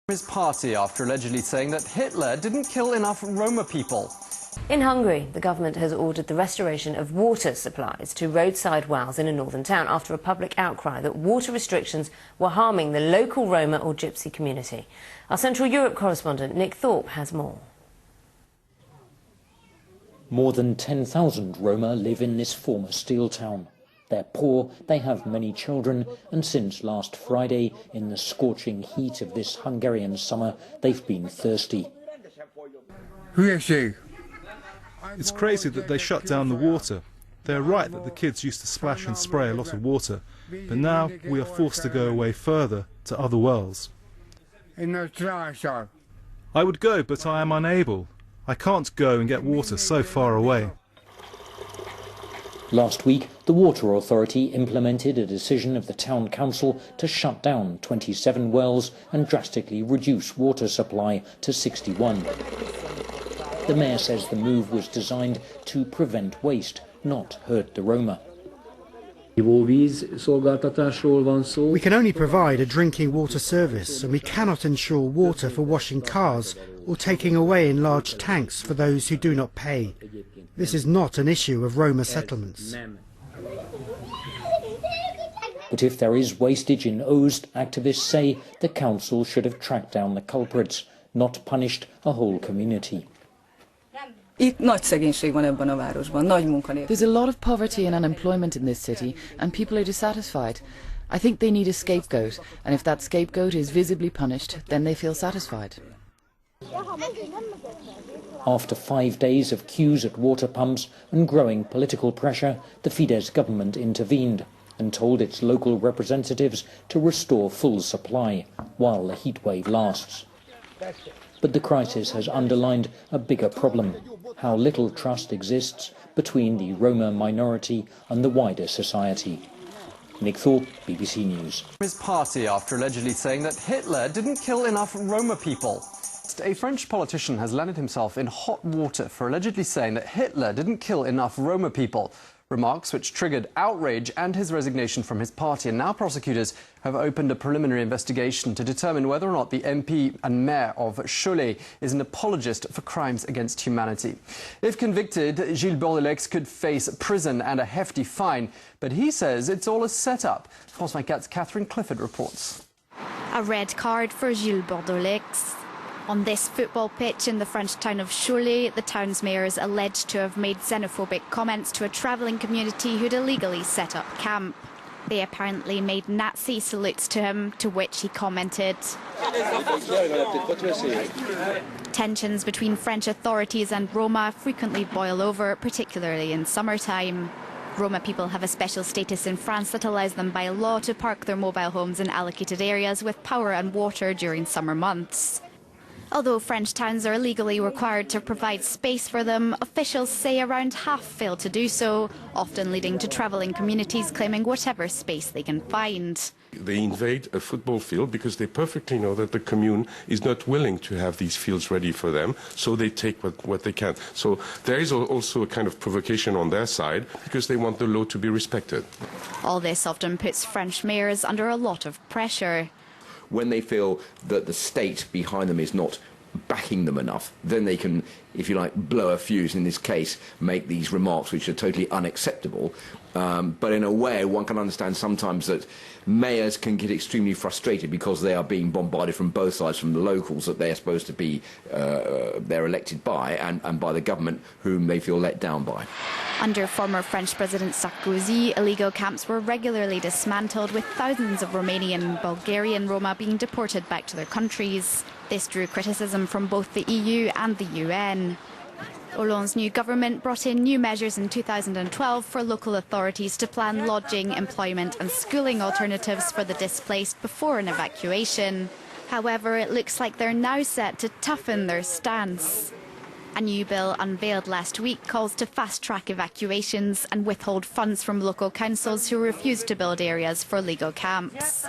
His party after allegedly saying that Hitler didn't kill enough Roma people. In Hungary, the government has ordered the restoration of water supplies to roadside wells in a northern town after a public outcry that water restrictions were harming the local Roma or Gypsy community. Our Central Europe correspondent Nick Thorpe has more. More than 10,000 Roma live in this former steel town. They're poor, they have many children, and since last Friday, in the scorching heat of this Hungarian summer, they've been thirsty. It's crazy that they shut down the water. They're right that the kids used to splash and spray a lot of water, but now we are forced to go away further to other wells. I would go, but I am unable. I can't go and get water so far away. Last week, the Water Authority implemented a decision of the town council to shut down 27 wells and drastically reduce water supply to 61. The mayor says the move was designed to prevent waste, not hurt the Roma. We can only provide a drinking water service, and we cannot ensure water for washing cars or taking away in large tanks for those who do not pay. This is not an issue of Roma settlements. But if there is wastage in Ózd, activists say the council should have tracked down the culprits, not punished a whole community. There's a lot of poverty and unemployment in this city, and people are dissatisfied. I think they need a scapegoat, and if that scapegoat is visibly punished, then they feel satisfied. After 5 days of queues at water pumps and growing political pressure, the Fidesz government intervened and told its local representatives to restore full supply while the heatwave lasts. But the crisis has underlined a bigger problem: how little trust exists between the Roma minority and the wider society. Nick Thorpe, BBC News. His party after allegedly saying that Hitler didn't kill enough Roma people. A French politician has landed himself in hot water for allegedly saying that Hitler didn't kill enough Roma people. Remarks which triggered outrage and his resignation from his party. And now prosecutors have opened a preliminary investigation to determine whether or not the MP and mayor of Cholet is an apologist for crimes against humanity. If convicted, Gilles Bordelais could face prison and a hefty fine. But he says it's all a setup. France 24's Catherine Clifford reports. A red card for Gilles Bordelais. On this football pitch in the French town of Cholet, the town's mayor is alleged to have made xenophobic comments to a travelling community who'd illegally set up camp. They apparently made Nazi salutes to him, to which he commented. Tensions between French authorities and Roma frequently boil over, particularly in summertime. Roma people have a special status in France that allows them by law to park their mobile homes in allocated areas with power and water during summer months. Although French towns are legally required to provide space for them, officials say around half fail to do so, often leading to travelling communities claiming whatever space they can find. They invade a football field because they perfectly know that the commune is not willing to have these fields ready for them, so they take what they can. So there is also a kind of provocation on their side because they want the law to be respected. All this often puts French mayors under a lot of pressure. When they feel that the state behind them is not backing them enough, then they can, if you like, blow a fuse, in this case, make these remarks which are totally unacceptable. But in a way, one can understand sometimes that mayors can get extremely frustrated because they are being bombarded from both sides, from the locals that they're supposed to be, they're elected by, and by the government whom they feel let down by. Under former French President Sarkozy, illegal camps were regularly dismantled, with thousands of Romanian and Bulgarian Roma being deported back to their countries. This drew criticism from both the EU and the UN. Hollande's new government brought in new measures in 2012 for local authorities to plan lodging, employment and schooling alternatives for the displaced before an evacuation. However, it looks like they're now set to toughen their stance. A new bill unveiled last week calls to fast-track evacuations and withhold funds from local councils who refuse to build areas for legal camps.